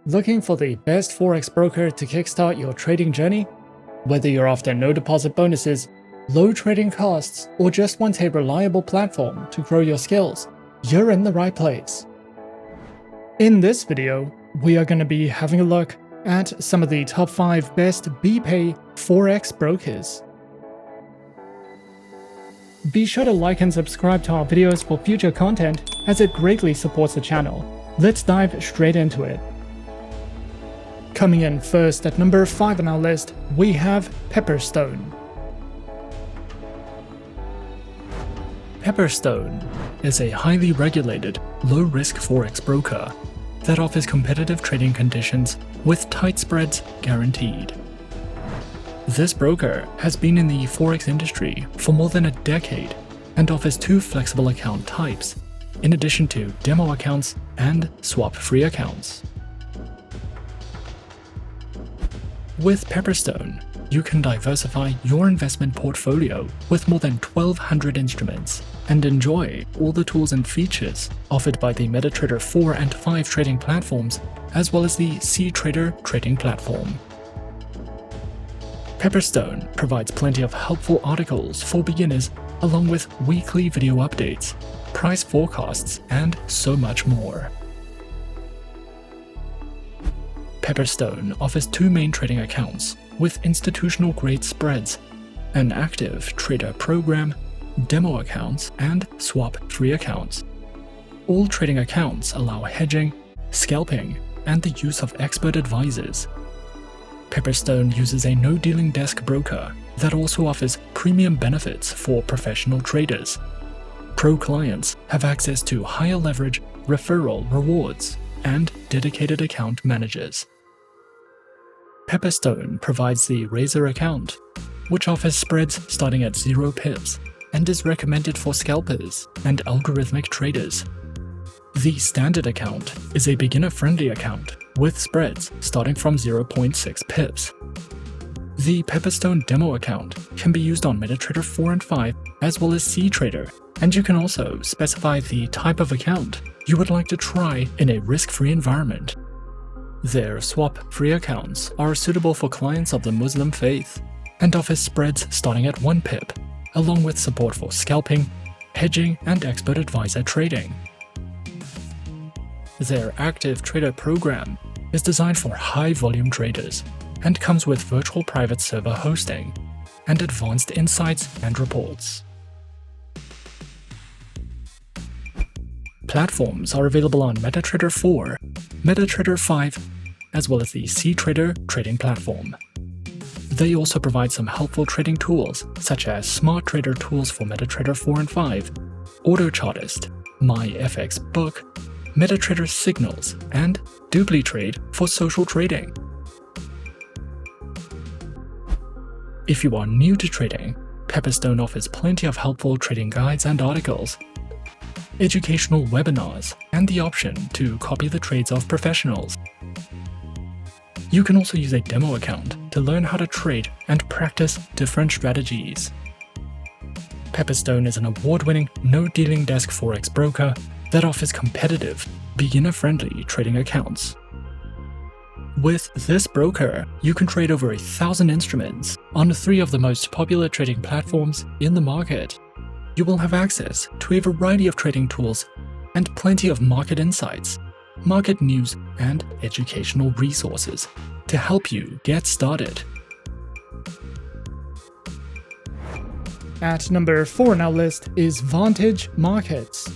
Looking for the best Forex broker to kickstart your trading journey? Whether you're after no deposit bonuses, low trading costs, or just want a reliable platform to grow your skills, you're in the right place. In this video, we are going to be having a look at some of the top 5 best BPay Forex brokers. Be sure to like and subscribe to our videos for future content, as it greatly supports the channel. Let's dive straight into it. Coming in first at number 5 on our list, we have Pepperstone. Pepperstone is a highly regulated, low-risk Forex broker that offers competitive trading conditions with tight spreads guaranteed. This broker has been in the Forex industry for more than a decade and offers 2 flexible account types, in addition to demo accounts and swap-free accounts. With Pepperstone, you can diversify your investment portfolio with more than 1,200 instruments and enjoy all the tools and features offered by the MetaTrader 4 and 5 trading platforms, as well as the cTrader trading platform. Pepperstone provides plenty of helpful articles for beginners, along with weekly video updates, price forecasts, and so much more. Pepperstone offers 2 main trading accounts with institutional-grade spreads, an active trader program, demo accounts, and swap-free accounts. All trading accounts allow hedging, scalping, and the use of expert advisors. Pepperstone uses a no-dealing desk broker that also offers premium benefits for professional traders. Pro clients have access to higher leverage referral rewards and dedicated account managers. Pepperstone provides the Razor account, which offers spreads starting at 0 pips and is recommended for scalpers and algorithmic traders. The Standard account is a beginner-friendly account with spreads starting from 0.6 pips. The Pepperstone demo account can be used on MetaTrader 4 and 5 as well as cTrader, and you can also specify the type of account you would like to try in a risk-free environment. Their swap-free accounts are suitable for clients of the Muslim faith and offer spreads starting at 1 pip, along with support for scalping, hedging, and expert advisor trading. Their active trader program is designed for high-volume traders and comes with virtual private server hosting and advanced insights and reports. Platforms are available on MetaTrader 4, MetaTrader 5, as well as the cTrader trading platform. They also provide some helpful trading tools, such as Smart Trader tools for MetaTrader 4 and 5, AutoChartist, MyFXBook, MetaTrader Signals, and DupliTrade for social trading. If you are new to trading, Pepperstone offers plenty of helpful trading guides and articles, educational webinars, and the option to copy the trades of professionals. You can also use a demo account to learn how to trade and practice different strategies. Pepperstone is an award-winning, no-dealing desk Forex broker that offers competitive, beginner-friendly trading accounts. With this broker, you can trade over 1,000 instruments on 3 of the most popular trading platforms in the market. You will have access to a variety of trading tools and plenty of market insights, market news, and educational resources to help you get started. At number 4 on our list is Vantage Markets.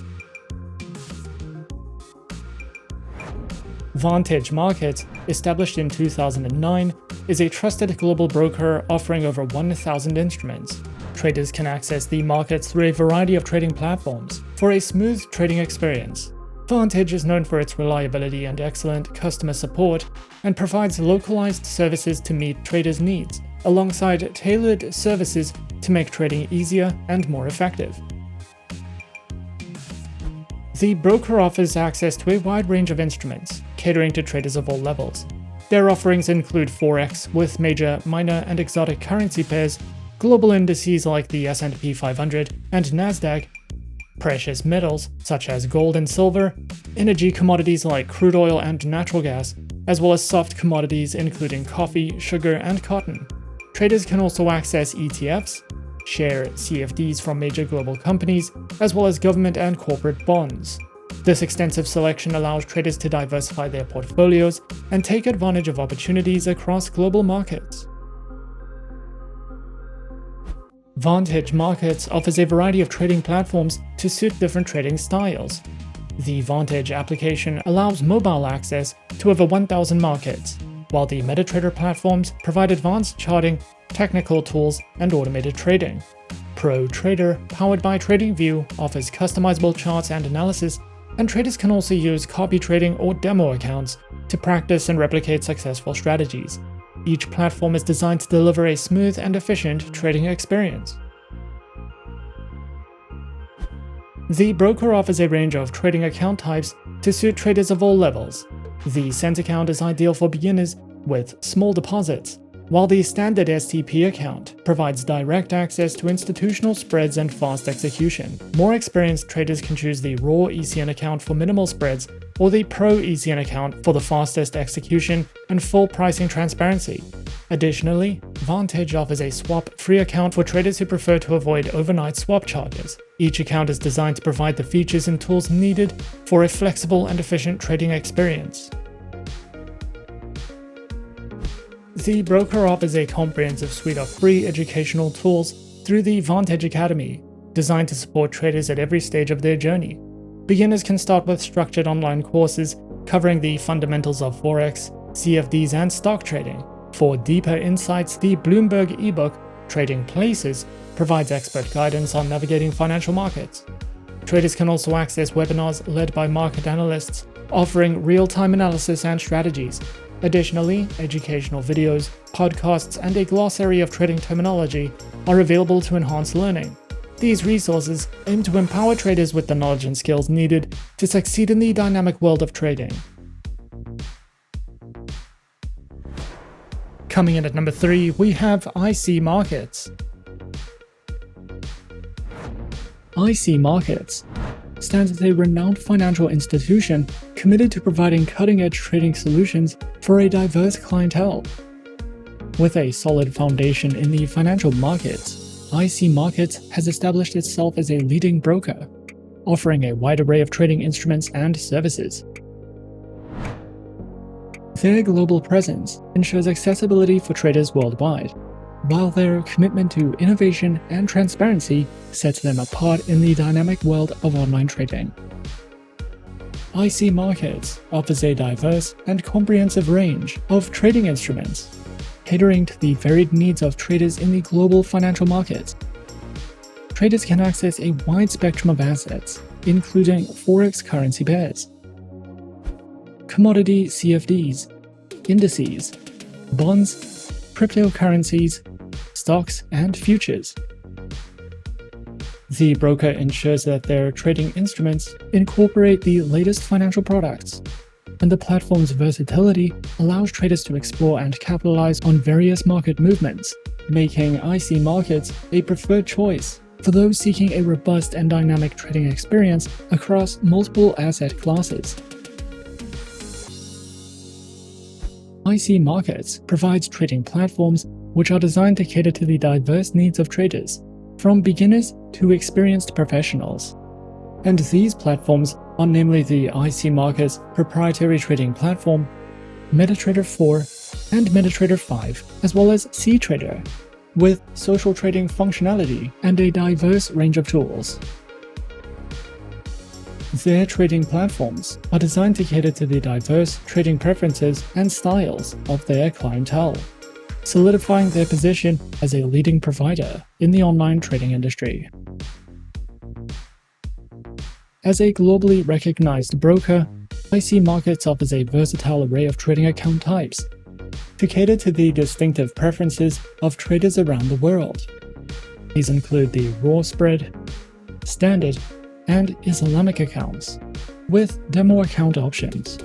Vantage Markets, established in 2009, is a trusted global broker offering over 1,000 instruments. Traders can access the markets through a variety of trading platforms for a smooth trading experience. Vantage is known for its reliability and excellent customer support and provides localized services to meet traders' needs, alongside tailored services to make trading easier and more effective. The broker offers access to a wide range of instruments, catering to traders of all levels. Their offerings include Forex with major, minor, and exotic currency pairs, global indices like the S&P 500 and Nasdaq, precious metals such as gold and silver, energy commodities like crude oil and natural gas, as well as soft commodities including coffee, sugar, and cotton. Traders can also access ETFs, share CFDs from major global companies, as well as government and corporate bonds. This extensive selection allows traders to diversify their portfolios and take advantage of opportunities across global markets. Vantage Markets offers a variety of trading platforms to suit different trading styles. The Vantage application allows mobile access to over 1,000 markets, while the MetaTrader platforms provide advanced charting, technical tools, and automated trading. ProTrader, powered by TradingView, offers customizable charts and analysis, and traders can also use copy trading or demo accounts to practice and replicate successful strategies. Each platform is designed to deliver a smooth and efficient trading experience. The broker offers a range of trading account types to suit traders of all levels. The Cent account is ideal for beginners with small deposits, while the standard STP account provides direct access to institutional spreads and fast execution. More experienced traders can choose the raw ECN account for minimal spreads or the Pro ECN account for the fastest execution and full pricing transparency. Additionally, Vantage offers a swap-free account for traders who prefer to avoid overnight swap charges. Each account is designed to provide the features and tools needed for a flexible and efficient trading experience. The broker offers a comprehensive suite of free educational tools through the Vantage Academy, designed to support traders at every stage of their journey. Beginners can start with structured online courses covering the fundamentals of Forex, CFDs, and stock trading. For deeper insights, the Bloomberg ebook, Trading Places, provides expert guidance on navigating financial markets. Traders can also access webinars led by market analysts, offering real-time analysis and strategies. Additionally, educational videos, podcasts, and a glossary of trading terminology are available to enhance learning. These resources aim to empower traders with the knowledge and skills needed to succeed in the dynamic world of trading. Coming in at number 3, we have IC Markets. IC Markets stands as a renowned financial institution committed to providing cutting-edge trading solutions for a diverse clientele. With a solid foundation in the financial markets, IC Markets has established itself as a leading broker, offering a wide array of trading instruments and services. Their global presence ensures accessibility for traders worldwide, while their commitment to innovation and transparency sets them apart in the dynamic world of online trading. IC Markets offers a diverse and comprehensive range of trading instruments, catering to the varied needs of traders in the global financial markets. Traders can access a wide spectrum of assets, including Forex currency pairs, commodity CFDs, indices, bonds, cryptocurrencies, stocks, and futures. The broker ensures that their trading instruments incorporate the latest financial products, and the platform's versatility allows traders to explore and capitalize on various market movements, making IC Markets a preferred choice for those seeking a robust and dynamic trading experience across multiple asset classes. IC Markets provides trading platforms which are designed to cater to the diverse needs of traders, from beginners to experienced professionals. And these platforms are namely the IC Markets proprietary trading platform, MetaTrader 4, and MetaTrader 5, as well as cTrader, with social trading functionality and a diverse range of tools. Their trading platforms are designed to cater to the diverse trading preferences and styles of their clientele, solidifying their position as a leading provider in the online trading industry. As a globally recognized broker, IC Markets offers a versatile array of trading account types to cater to the distinctive preferences of traders around the world. These include the raw spread, standard, and Islamic accounts, with demo account options.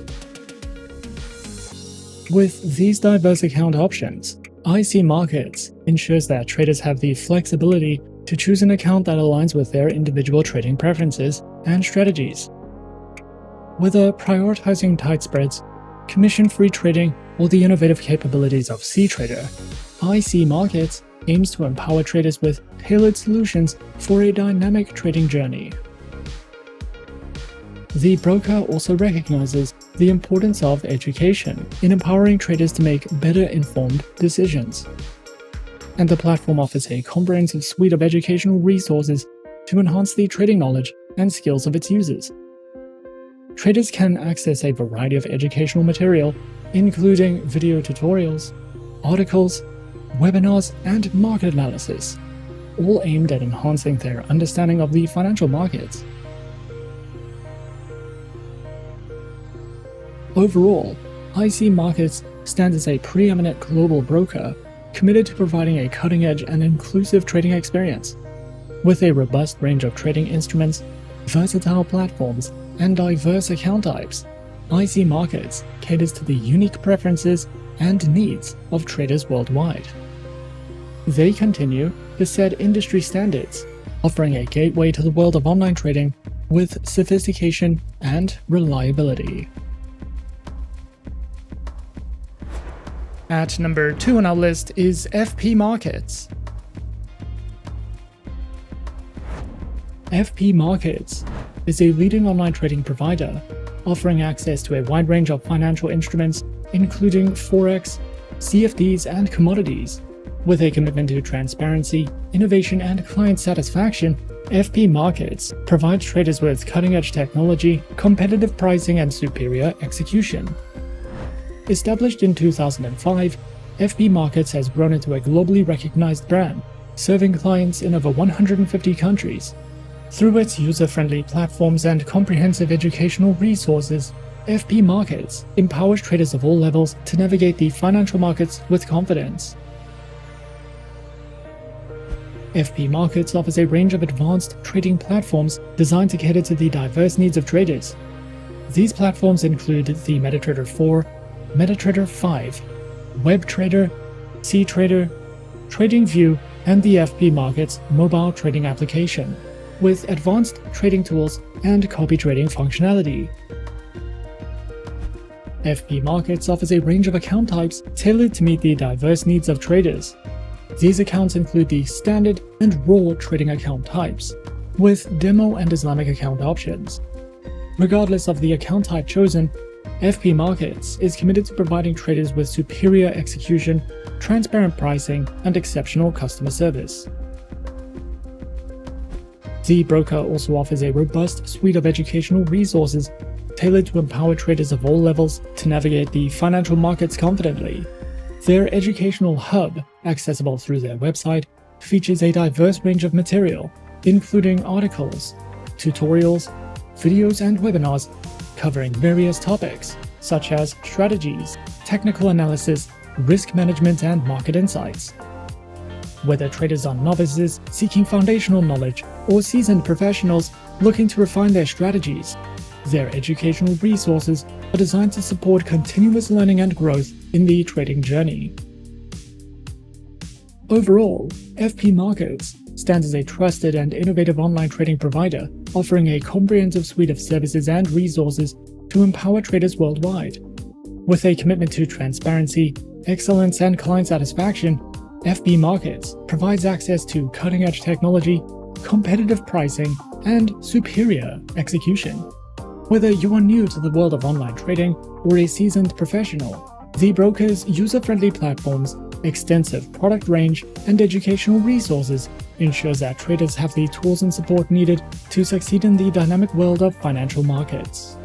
With these diverse account options, IC Markets ensures that traders have the flexibility to choose an account that aligns with their individual trading preferences and strategies. Whether prioritizing tight spreads, commission-free trading, or the innovative capabilities of cTrader, CMC Markets aims to empower traders with tailored solutions for a dynamic trading journey. The broker also recognizes the importance of education in empowering traders to make better informed decisions. And the platform offers a comprehensive suite of educational resources to enhance the trading knowledge and skills of its users. Traders can access a variety of educational material, including video tutorials, articles, webinars, and market analysis, all aimed at enhancing their understanding of the financial markets. Overall, CMC Markets stands as a preeminent global broker committed to providing a cutting-edge and inclusive trading experience. With a robust range of trading instruments, versatile platforms, and diverse account types, CMC Markets caters to the unique preferences and needs of traders worldwide. They continue to set industry standards, offering a gateway to the world of online trading with sophistication and reliability. At number 2 on our list is FP Markets. FP Markets is a leading online trading provider, offering access to a wide range of financial instruments, including Forex, CFDs, and commodities. With a commitment to transparency, innovation, and client satisfaction, FP Markets provides traders with cutting-edge technology, competitive pricing, and superior execution. Established in 2005, FP Markets has grown into a globally recognized brand, serving clients in over 150 countries. Through its user-friendly platforms and comprehensive educational resources, FP Markets empowers traders of all levels to navigate the financial markets with confidence. FP Markets offers a range of advanced trading platforms designed to cater to the diverse needs of traders. These platforms include the MetaTrader 4, MetaTrader 5, WebTrader, cTrader, TradingView, and the FP Markets mobile trading application, with advanced trading tools and copy trading functionality. FP Markets offers a range of account types tailored to meet the diverse needs of traders. These accounts include the standard and raw trading account types, with demo and Islamic account options. Regardless of the account type chosen, FP Markets is committed to providing traders with superior execution, transparent pricing, and exceptional customer service. The broker also offers a robust suite of educational resources tailored to empower traders of all levels to navigate the financial markets confidently. Their educational hub, accessible through their website, features a diverse range of material, including articles, tutorials, videos, and webinars covering various topics such as strategies, technical analysis, risk management, and market insights. Whether traders are novices seeking foundational knowledge or seasoned professionals looking to refine their strategies, their educational resources are designed to support continuous learning and growth in the trading journey. Overall, FP Markets stands as a trusted and innovative online trading provider, offering a comprehensive suite of services and resources to empower traders worldwide. With a commitment to transparency, excellence, and client satisfaction, FP Markets provides access to cutting-edge technology, competitive pricing, and superior execution. Whether you are new to the world of online trading or a seasoned professional, the broker's user-friendly platforms, extensive product range, and educational resources ensures that traders have the tools and support needed to succeed in the dynamic world of financial markets.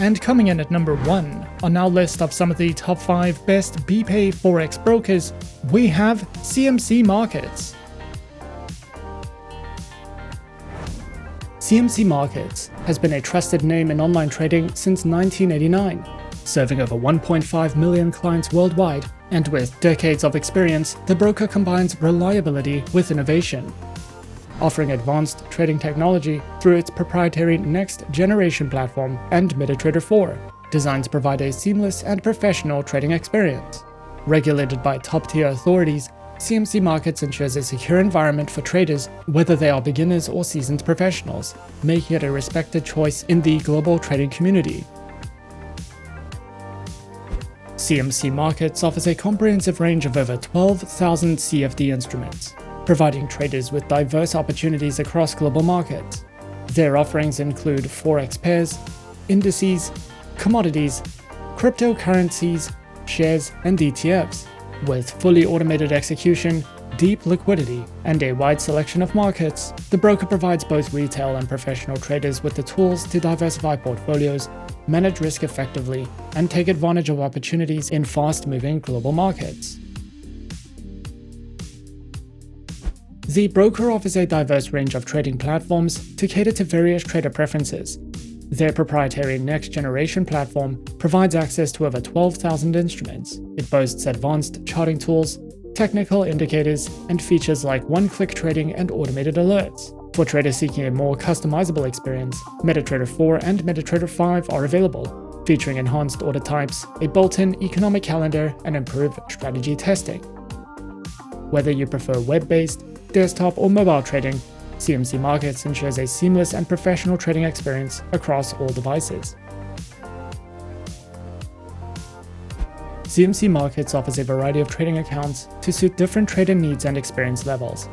And coming in at number 1 on our list of some of the top 5 best BPay Forex brokers, we have CMC Markets. CMC Markets has been a trusted name in online trading since 1989, serving over 1.5 million clients worldwide, and with decades of experience, the broker combines reliability with innovation. Offering advanced trading technology through its proprietary next-generation platform and MetaTrader 4, designed to provide a seamless and professional trading experience. Regulated by top-tier authorities, CMC Markets ensures a secure environment for traders, whether they are beginners or seasoned professionals, making it a respected choice in the global trading community. CMC Markets offers a comprehensive range of over 12,000 CFD instruments, providing traders with diverse opportunities across global markets. Their offerings include Forex pairs, indices, commodities, cryptocurrencies, shares, and ETFs. With fully automated execution, deep liquidity, and a wide selection of markets, the broker provides both retail and professional traders with the tools to diversify portfolios, manage risk effectively, and take advantage of opportunities in fast-moving global markets. The broker offers a diverse range of trading platforms to cater to various trader preferences. Their proprietary next-generation platform provides access to over 12,000 instruments. It boasts advanced charting tools, technical indicators, and features like one-click trading and automated alerts. For traders seeking a more customizable experience, MetaTrader 4 and MetaTrader 5 are available, featuring enhanced order types, a built-in economic calendar, and improved strategy testing. Whether you prefer web-based, desktop, or mobile trading, CMC Markets ensures a seamless and professional trading experience across all devices. CMC Markets offers a variety of trading accounts to suit different trader needs and experience levels.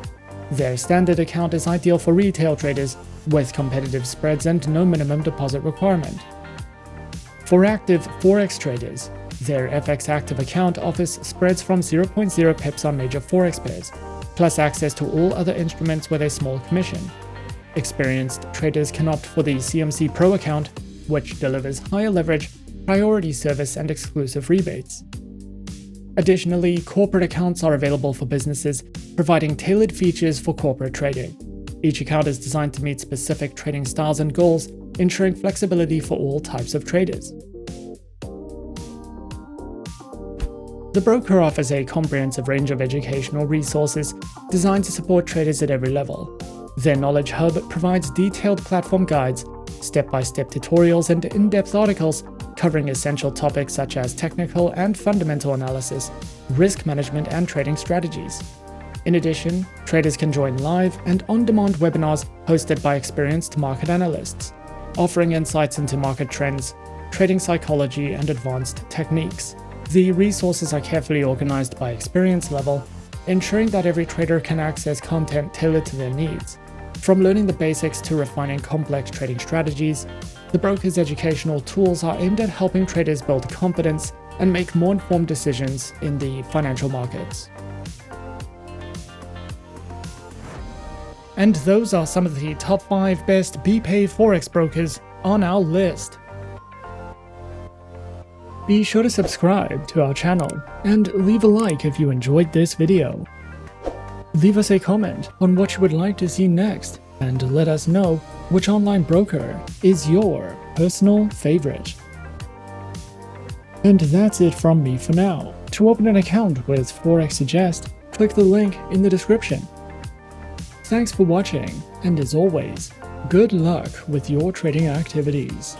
Their standard account is ideal for retail traders with competitive spreads and no minimum deposit requirement. For active Forex traders, their FX Active account offers spreads from 0.0 pips on major Forex pairs, plus access to all other instruments with a small commission. Experienced traders can opt for the CMC Pro account, which delivers higher leverage, priority service, and exclusive rebates. Additionally, corporate accounts are available for businesses, providing tailored features for corporate trading. Each account is designed to meet specific trading styles and goals, ensuring flexibility for all types of traders. The broker offers a comprehensive range of educational resources designed to support traders at every level. Their Knowledge Hub provides detailed platform guides, step-by-step tutorials, and in-depth articles covering essential topics such as technical and fundamental analysis, risk management, and trading strategies. In addition, traders can join live and on-demand webinars hosted by experienced market analysts, offering insights into market trends, trading psychology, and advanced techniques. The resources are carefully organized by experience level, ensuring that every trader can access content tailored to their needs. From learning the basics to refining complex trading strategies, the broker's educational tools are aimed at helping traders build confidence and make more informed decisions in the financial markets. And those are some of the top 5 best BPay Forex brokers on our list. Be sure to subscribe to our channel and leave a like if you enjoyed this video. Leave us a comment on what you would like to see next and let us know which online broker is your personal favorite. And that's it from me for now. To open an account with Forexsuggest, click the link in the description. Thanks for watching, and as always, good luck with your trading activities.